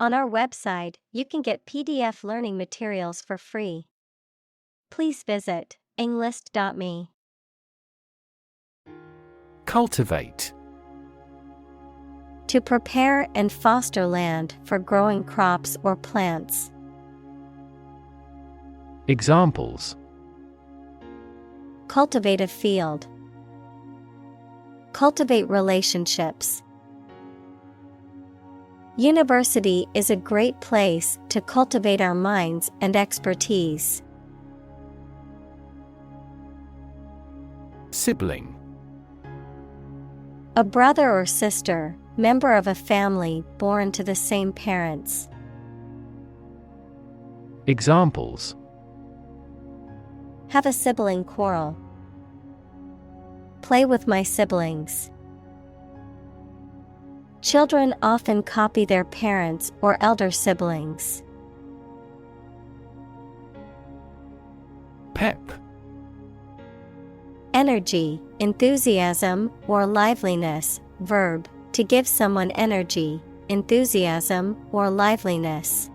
On our website, you can get PDF learning materials for free. Please visit englist.me. Cultivate. To prepare and foster land for growing crops or plants. Examples: Cultivate a field. Cultivate relationships. University is a great place to cultivate our minds and expertise. Sibling. A brother or sister, member of a family born to the same parents. Examples: Have a sibling quarrel. Play with my siblings. Children often copy their parents or elder siblings. Pep. Energy, enthusiasm, or liveliness. Verb, to give someone energy, enthusiasm, or liveliness.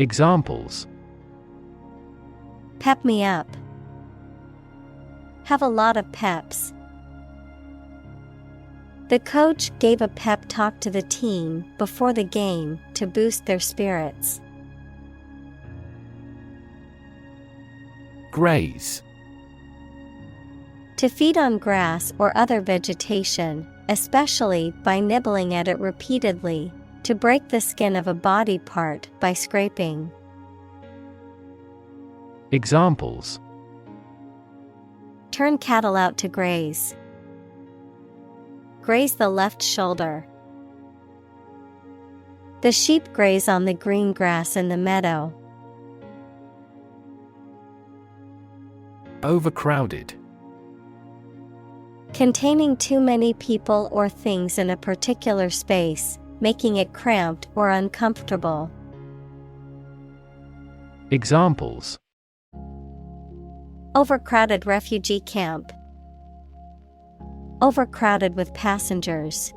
Examples: Pep me up. Have a lot of peps. The coach gave a pep talk to the team before the game to boost their spirits. Graze. To feed on grass or other vegetation, especially by nibbling at it repeatedly, to break the skin of a body part by scraping. Examples: Turn cattle out to graze. Graze the left shoulder. The sheep graze on the green grass in the meadow. Overcrowded. Containing too many people or things in a particular space, making it cramped or uncomfortable. Examples: Overcrowded refugee camp. Overcrowded with passengers.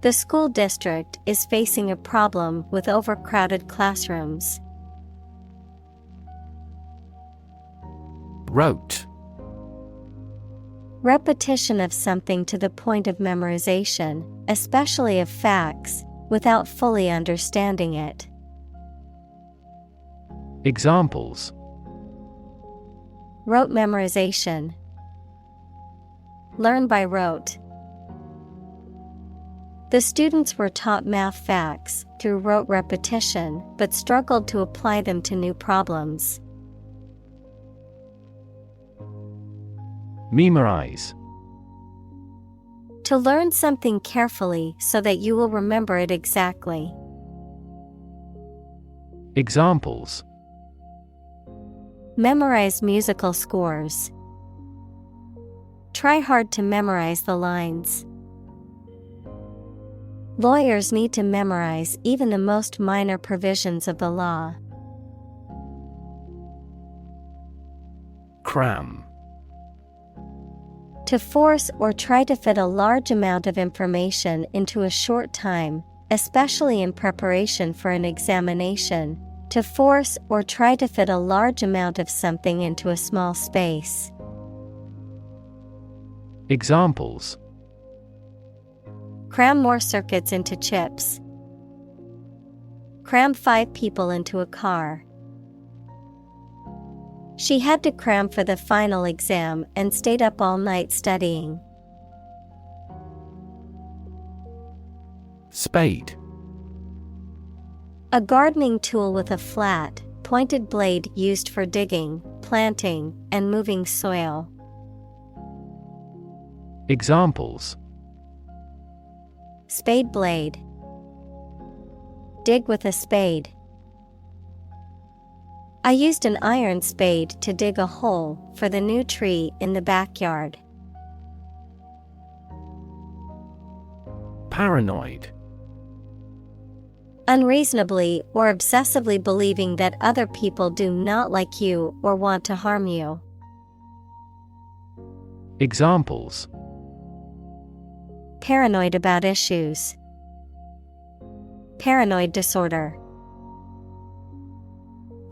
The school district is facing a problem with overcrowded classrooms. Rote. Repetition of something to the point of memorization, especially of facts, without fully understanding it. Examples: Rote memorization. Learn by rote. The students were taught math facts through rote repetition but struggled to apply them to new problems. Memorize. To learn something carefully so that you will remember it exactly. Examples: Memorize musical scores. Try hard to memorize the lines. Lawyers need to memorize even the most minor provisions of the law. Cram. To force or try to fit a large amount of information into a short time, especially in preparation for an examination. To force or try to fit a large amount of something into a small space. Examples: Cram more circuits into chips. Cram 5 people into a car. She had to cram for the final exam and stayed up all night studying. Spade. A gardening tool with a flat, pointed blade used for digging, planting, and moving soil. Examples: Spade blade. Dig with a spade. I used an iron spade to dig a hole for the new tree in the backyard. Paranoid. Unreasonably or obsessively believing that other people do not like you or want to harm you. Examples: Paranoid about issues. Paranoid disorder.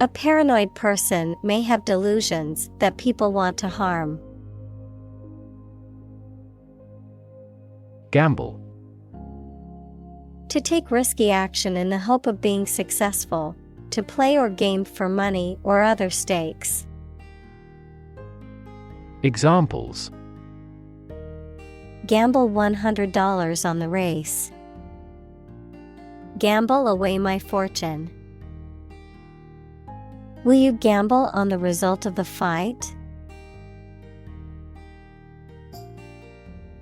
A paranoid person may have delusions that people want to harm. Gamble. To take risky action in the hope of being successful, to play or game for money or other stakes. Examples: Gamble $100 on the race. Gamble away my fortune. Will you gamble on the result of the fight?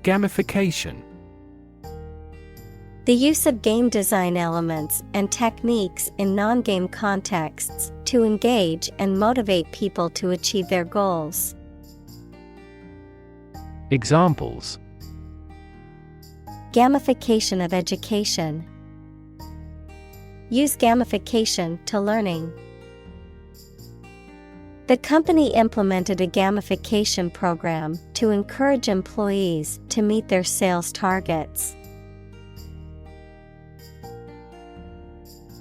Gamification. The use of game design elements and techniques in non-game contexts to engage and motivate people to achieve their goals. Examples: Gamification of education. Use gamification to learning. The company implemented a gamification program to encourage employees to meet their sales targets.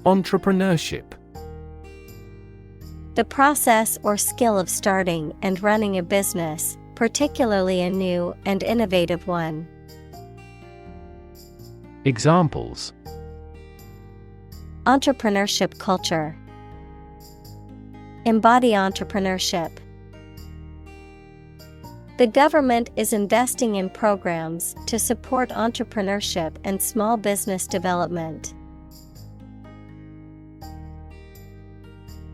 Entrepreneurship. The process or skill of starting and running a business, particularly a new and innovative one. Examples: Entrepreneurship culture. Embody entrepreneurship. The government is investing in programs to support entrepreneurship and small business development.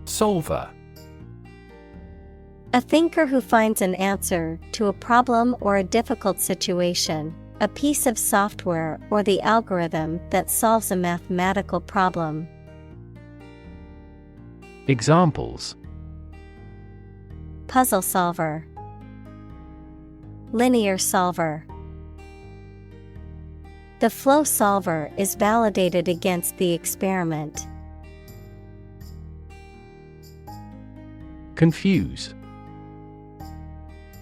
Solver. A thinker who finds an answer to a problem or a difficult situation, a piece of software or the algorithm that solves a mathematical problem. Examples: Puzzle solver. Linear solver. The flow solver is validated against the experiment. Confuse.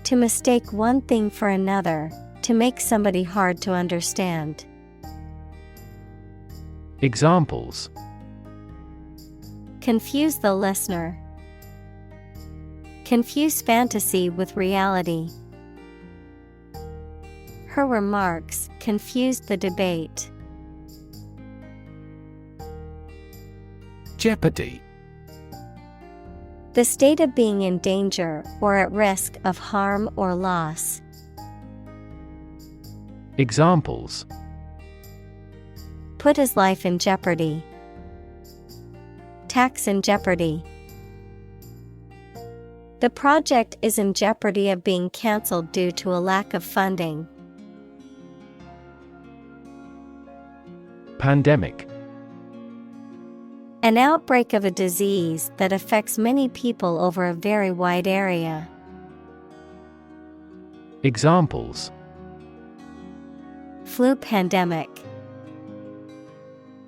To mistake one thing for another, to make somebody hard to understand. Examples: Confuse the listener. Confuse fantasy with reality. Her remarks confused the debate. Jeopardy. The state of being in danger or at risk of harm or loss. Examples: Put his life in jeopardy. Tax in jeopardy. The project is in jeopardy of being cancelled due to a lack of funding. Pandemic. An outbreak of a disease that affects many people over a very wide area. Examples: Flu pandemic.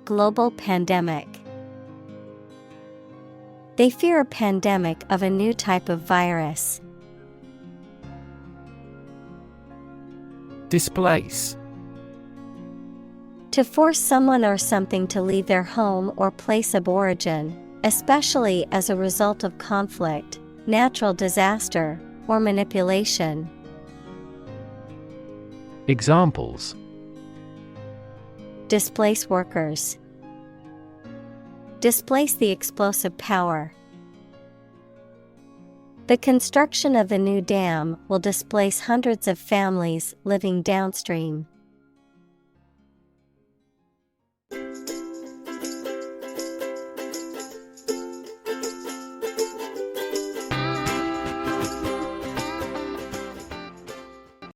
Global pandemic. They fear a pandemic of a new type of virus. Displace. To force someone or something to leave their home or place of origin, especially as a result of conflict, natural disaster, or manipulation. Examples: Displace workers. Displace the explosive power. The construction of the new dam will displace hundreds of families living downstream.